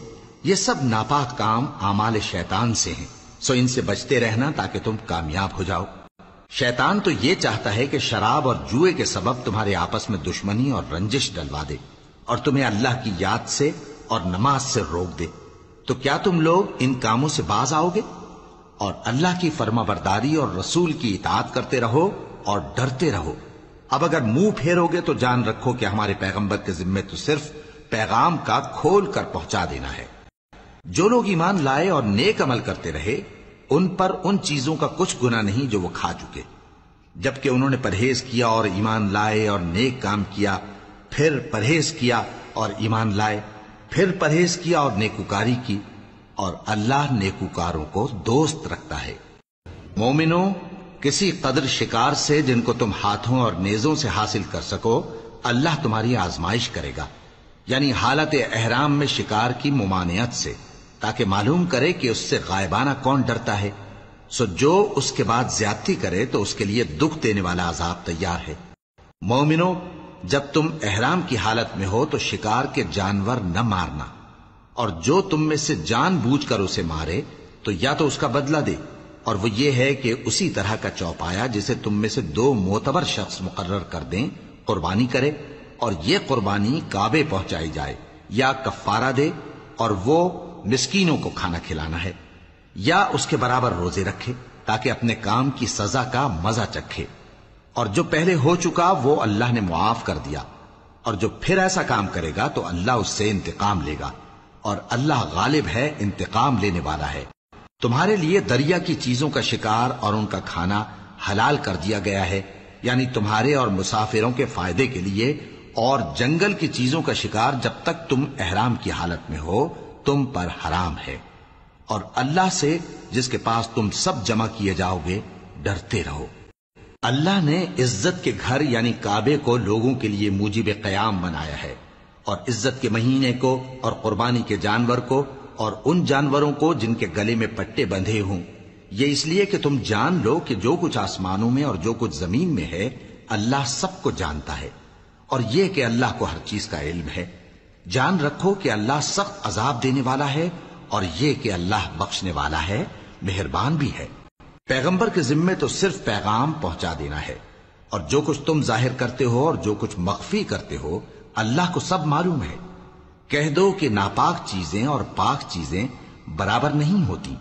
یہ سب ناپاک کام اعمال شیطان سے ہیں، سو ان سے بچتے رہنا تاکہ تم کامیاب ہو جاؤ۔ شیطان تو یہ چاہتا ہے کہ شراب اور جوئے کے سبب تمہارے آپس میں دشمنی اور رنجش ڈلوا دے، اور تمہیں اللہ کی یاد سے اور نماز سے روک دے۔ تو کیا تم لوگ ان کاموں سے باز آؤ گے؟ اور اللہ کی فرما برداری اور رسول کی اطاعت کرتے رہو اور ڈرتے رہو۔ اب اگر منہ پھیرو گے تو جان رکھو کہ ہمارے پیغمبر کے ذمے تو صرف پیغام کا کھول کر پہنچا دینا ہے۔ جو لوگ ایمان لائے اور نیک عمل کرتے رہے ان پر ان چیزوں کا کچھ گناہ نہیں جو وہ کھا چکے، جبکہ انہوں نے پرہیز کیا اور ایمان لائے اور نیک کام کیا، پھر پرہیز کیا اور ایمان لائے، پھر پرہیز کیا اور نیکوکاری کی، اور اللہ نیکوکاروں کو دوست رکھتا ہے۔ مومنوں، کسی قدر شکار سے جن کو تم ہاتھوں اور نیزوں سے حاصل کر سکو اللہ تمہاری آزمائش کرے گا، یعنی حالت احرام میں شکار کی ممانعت سے، تاکہ معلوم کرے کہ اس سے غائبانہ کون ڈرتا ہے، سو جو اس کے بعد زیادتی کرے تو اس کے لیے دکھ دینے والا عذاب تیار ہے۔ مومنوں، جب تم احرام کی حالت میں ہو تو شکار کے جانور نہ مارنا، اور جو تم میں سے جان بوجھ کر اسے مارے تو یا تو اس کا بدلہ دے، اور وہ یہ ہے کہ اسی طرح کا چوپایا جسے تم میں سے 2 معتبر شخص مقرر کر دیں قربانی کرے، اور یہ قربانی کعبے پہنچائی جائے، یا کفارہ دے اور وہ مسکینوں کو کھانا کھلانا ہے، یا اس کے برابر روزے رکھے تاکہ اپنے کام کی سزا کا مزہ چکھے، اور جو پہلے ہو چکا وہ اللہ نے معاف کر دیا، اور جو پھر ایسا کام کرے گا تو اللہ اس سے انتقام لے گا، اور اللہ غالب ہے، انتقام لینے والا ہے۔ تمہارے لیے دریا کی چیزوں کا شکار اور ان کا کھانا حلال کر دیا گیا ہے، یعنی تمہارے اور مسافروں کے فائدے کے لیے اور جنگل کی چیزوں کا شکار جب تک تم احرام کی حالت میں ہو تم پر حرام ہے، اور اللہ سے جس کے پاس تم سب جمع کیے جاؤ گے ڈرتے رہو۔ اللہ نے عزت کے گھر یعنی کعبے کو لوگوں کے لیے موجب قیام بنایا ہے، اور عزت کے مہینے کو اور قربانی کے جانور کو اور ان جانوروں کو جن کے گلے میں پٹے بندھے ہوں، یہ اس لیے کہ تم جان لو کہ جو کچھ آسمانوں میں اور جو کچھ زمین میں ہے اللہ سب کو جانتا ہے، اور یہ کہ اللہ کو ہر چیز کا علم ہے۔ جان رکھو کہ اللہ سخت عذاب دینے والا ہے، اور یہ کہ اللہ بخشنے والا ہے، مہربان بھی ہے۔ پیغمبر کے ذمے تو صرف پیغام پہنچا دینا ہے، اور جو کچھ تم ظاہر کرتے ہو اور جو کچھ مخفی کرتے ہو اللہ کو سب معلوم ہے۔ کہہ دو کہ ناپاک چیزیں اور پاک چیزیں برابر نہیں ہوتی،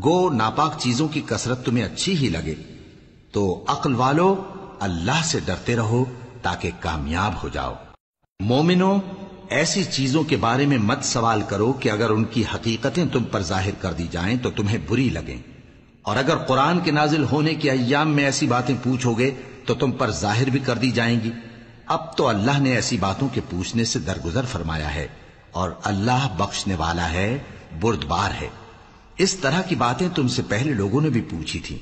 گو ناپاک چیزوں کی کثرت تمہیں اچھی ہی لگے، تو عقل والو اللہ سے ڈرتے رہو تاکہ کامیاب ہو جاؤ۔ مومنو، ایسی چیزوں کے بارے میں مت سوال کرو کہ اگر ان کی حقیقتیں تم پر ظاہر کر دی جائیں تو تمہیں بری لگیں، اور اگر قرآن کے نازل ہونے کے ایام میں ایسی باتیں پوچھو گے تو تم پر ظاہر بھی کر دی جائیں گی۔ اب تو اللہ نے ایسی باتوں کے پوچھنے سے درگزر فرمایا ہے، اور اللہ بخشنے والا ہے، بردبار ہے۔ اس طرح کی باتیں تم سے پہلے لوگوں نے بھی پوچھی تھی،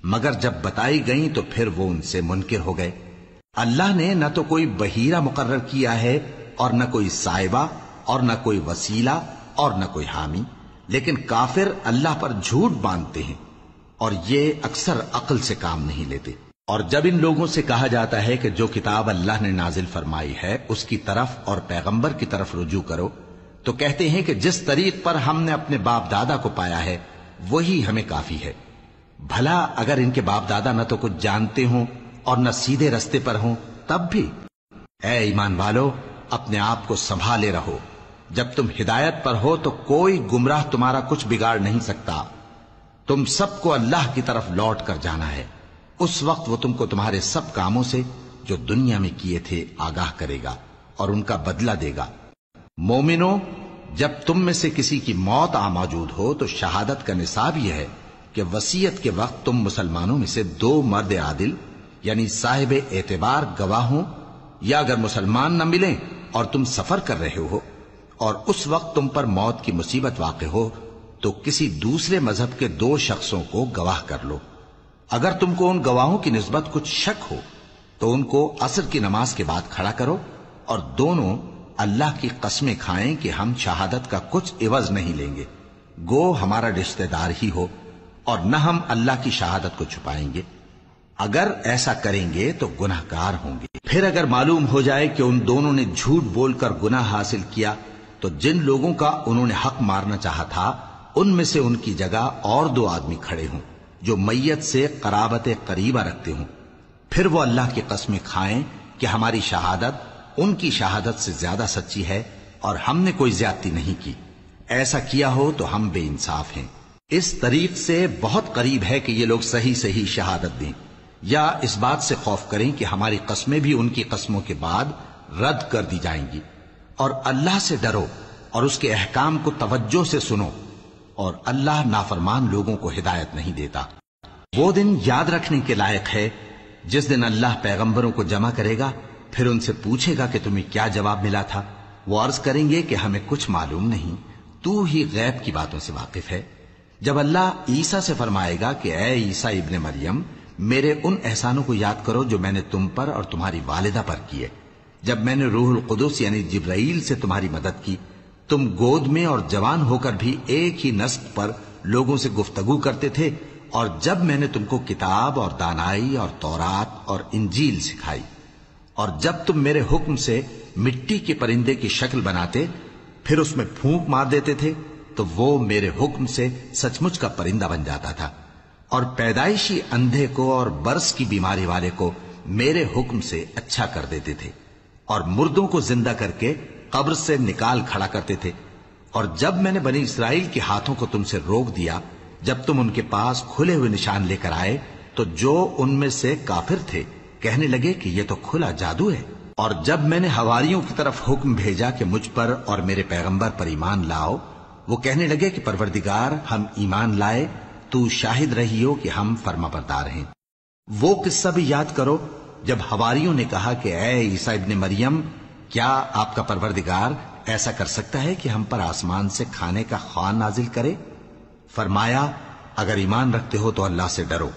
مگر جب بتائی گئیں تو پھر وہ ان سے منکر ہو گئے۔ اللہ نے نہ تو کوئی بحیرہ مقرر کیا ہے اور نہ کوئی سائبہ اور نہ کوئی وسیلہ اور نہ کوئی حامی، لیکن کافر اللہ پر جھوٹ باندھتے ہیں اور یہ اکثر عقل سے کام نہیں لیتے۔ اور جب ان لوگوں سے کہا جاتا ہے کہ جو کتاب اللہ نے نازل فرمائی ہے اس کی طرف اور پیغمبر کی طرف رجوع کرو، تو کہتے ہیں کہ جس طریق پر ہم نے اپنے باپ دادا کو پایا ہے وہی ہمیں کافی ہے۔ بھلا اگر ان کے باپ دادا نہ تو کچھ جانتے ہوں اور نہ سیدھے رستے پر ہوں تب بھی؟ اے ایمان والو، اپنے آپ کو سنبھالے رہو، جب تم ہدایت پر ہو تو کوئی گمراہ تمہارا کچھ بگاڑ نہیں سکتا۔ تم سب کو اللہ کی طرف لوٹ کر جانا ہے، اس وقت وہ تم کو تمہارے سب کاموں سے جو دنیا میں کیے تھے آگاہ کرے گا اور ان کا بدلہ دے گا۔ مومنو، جب تم میں سے کسی کی موت آ موجود ہو تو شہادت کا نصاب یہ ہے کہ وصیت کے وقت تم مسلمانوں میں سے 2 مرد عادل یعنی صاحب اعتبار گواہ ہوں، یا اگر مسلمان نہ ملیں اور تم سفر کر رہے ہو اور اس وقت تم پر موت کی مصیبت واقع ہو تو کسی دوسرے مذہب کے 2 شخصوں کو گواہ کر لو۔ اگر تم کو ان گواہوں کی نسبت کچھ شک ہو تو ان کو عصر کی نماز کے بعد کھڑا کرو، اور دونوں اللہ کی قسمیں کھائیں کہ ہم شہادت کا کچھ عوض نہیں لیں گے، گو ہمارا رشتہ دار ہی ہو، اور نہ ہم اللہ کی شہادت کو چھپائیں گے۔ اگر ایسا کریں گے تو گناہ گار ہوں گے۔ پھر اگر معلوم ہو جائے کہ ان دونوں نے جھوٹ بول کر گناہ حاصل کیا تو جن لوگوں کا انہوں نے حق مارنا چاہا تھا ان میں سے ان کی جگہ اور 2 آدمی کھڑے ہوں جو میت سے قرابت قریبہ رکھتے ہوں، پھر وہ اللہ کی قسمیں کھائیں کہ ہماری شہادت ان کی شہادت سے زیادہ سچی ہے اور ہم نے کوئی زیادتی نہیں کی۔ ایسا کیا ہو تو ہم بے انصاف ہیں۔ اس طریق سے بہت قریب ہے کہ یہ لوگ صحیح شہادت دیں، یا اس بات سے خوف کریں کہ ہماری قسمیں بھی ان کی قسموں کے بعد رد کر دی جائیں گی۔ اور اللہ سے ڈرو اور اس کے احکام کو توجہ سے سنو، اور اللہ نافرمان لوگوں کو ہدایت نہیں دیتا۔ وہ دن یاد رکھنے کے لائق ہے جس دن اللہ پیغمبروں کو جمع کرے گا، پھر ان سے پوچھے گا کہ تمہیں کیا جواب ملا تھا۔ وہ عرض کریں گے کہ ہمیں کچھ معلوم نہیں، تو ہی غیب کی باتوں سے واقف ہے۔ جب اللہ عیسیٰ سے فرمائے گا کہ اے عیسیٰ ابن مریم، میرے ان احسانوں کو یاد کرو جو میں نے تم پر اور تمہاری والدہ پر کیے، جب میں نے روح القدس یعنی جبرائیل سے تمہاری مدد کی، تم گود میں اور جوان ہو کر بھی ایک ہی نسق پر لوگوں سے گفتگو کرتے تھے، اور جب میں نے تم کو کتاب اور دانائی اور تورات اور انجیل سکھائی، اور جب تم میرے حکم سے مٹی کے پرندے کی شکل بناتے پھر اس میں پھونک مار دیتے تھے تو وہ میرے حکم سے سچ مچ کا پرندہ بن جاتا تھا، اور پیدائشی اندھے کو اور برس کی بیماری والے کو میرے حکم سے اچھا کر دیتے تھے، اور مردوں کو زندہ کر کے قبر سے نکال کھڑا کرتے تھے۔ اور جب میں نے بنی اسرائیل کے ہاتھوں کو تم سے روک دیا جب تم ان کے پاس کھلے ہوئے نشان لے کر آئے تو جو ان میں سے کافر تھے کہنے لگے کہ یہ تو کھلا جادو ہے۔ اور جب میں نے حواریوں کی طرف حکم بھیجا کہ مجھ پر اور میرے پیغمبر پر ایمان لاؤ، وہ کہنے لگے کہ پروردگار ہم ایمان لائے، تو شاہد رہی ہو کہ ہم فرما بردار ہیں۔ وہ قصہ بھی یاد کرو جب حواریوں نے کہا کہ اے عیسیٰ ابن مریم، کیا آپ کا پروردگار ایسا کر سکتا ہے کہ ہم پر آسمان سے کھانے کا خوان نازل کرے؟ فرمایا اگر ایمان رکھتے ہو تو اللہ سے ڈرو۔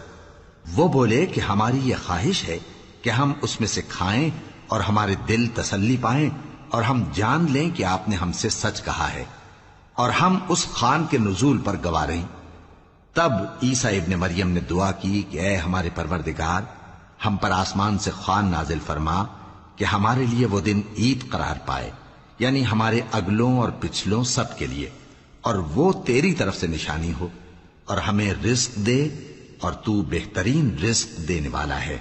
وہ بولے کہ ہماری یہ خواہش ہے کہ ہم اس میں سے کھائیں اور ہمارے دل تسلی پائیں اور ہم جان لیں کہ آپ نے ہم سے سچ کہا ہے اور ہم اس خوان کے نزول پر گواہ رہیں۔ تب عیسیٰ ابن مریم نے دعا کی کہ اے ہمارے پروردگار، ہم پر آسمان سے خوان نازل فرما کہ ہمارے لیے وہ دن عید قرار پائے، یعنی ہمارے اگلوں اور پچھلوں سب کے لیے، اور وہ تیری طرف سے نشانی ہو، اور ہمیں رزق دے اور تو بہترین رزق دینے والا ہے۔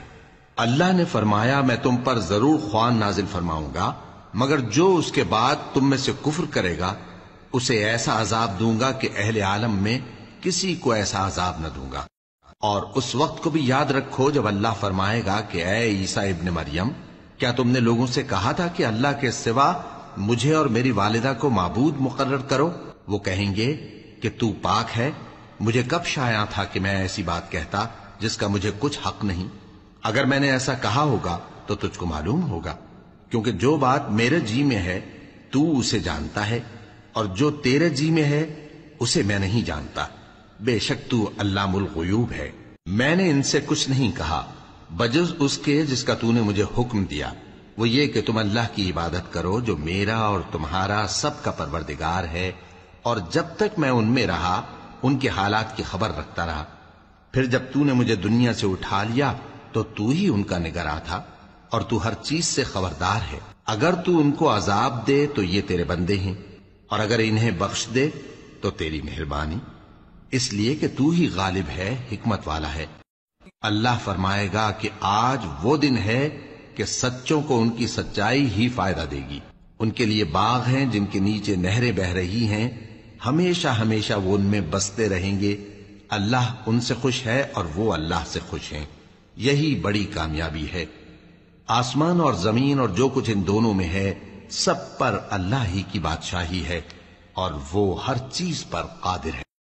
اللہ نے فرمایا میں تم پر ضرور خوان نازل فرماؤں گا، مگر جو اس کے بعد تم میں سے کفر کرے گا اسے ایسا عذاب دوں گا کہ اہل عالم میں کسی کو ایسا عذاب نہ دوں گا۔ اور اس وقت کو بھی یاد رکھو جب اللہ فرمائے گا کہ اے عیسیٰ ابن مریم، کیا تم نے لوگوں سے کہا تھا کہ اللہ کے سوا مجھے اور میری والدہ کو معبود مقرر کرو؟ وہ کہیں گے کہ تو پاک ہے، مجھے کب شایع تھا کہ میں ایسی بات کہتا جس کا مجھے کچھ حق نہیں۔ اگر میں نے ایسا کہا ہوگا تو تجھ کو معلوم ہوگا، کیونکہ جو بات میرے جی میں ہے تو اسے جانتا ہے، اور جو تیرے جی میں ہے اسے میں نہیں جانتا۔ بے شک تو علام الغیوب ہے۔ میں نے ان سے کچھ نہیں کہا بجز اس کے جس کا تو نے مجھے حکم دیا، وہ یہ کہ تم اللہ کی عبادت کرو جو میرا اور تمہارا سب کا پروردگار ہے، اور جب تک میں ان میں رہا ان کے حالات کی خبر رکھتا رہا۔ پھر جب تو نے مجھے دنیا سے اٹھا لیا تو تو ہی ان کا نگراں تھا، اور تو ہر چیز سے خبردار ہے۔ اگر تو ان کو عذاب دے تو یہ تیرے بندے ہیں، اور اگر انہیں بخش دے تو تیری مہربانی، اس لیے کہ تو ہی غالب ہے، حکمت والا ہے۔ اللہ فرمائے گا کہ آج وہ دن ہے کہ سچوں کو ان کی سچائی ہی فائدہ دے گی۔ ان کے لیے باغ ہیں جن کے نیچے نہریں بہ رہی ہیں، ہمیشہ ہمیشہ وہ ان میں بستے رہیں گے۔ اللہ ان سے خوش ہے اور وہ اللہ سے خوش ہیں، یہی بڑی کامیابی ہے۔ آسمان اور زمین اور جو کچھ ان دونوں میں ہے سب پر اللہ ہی کی بادشاہی ہے، اور وہ ہر چیز پر قادر ہے۔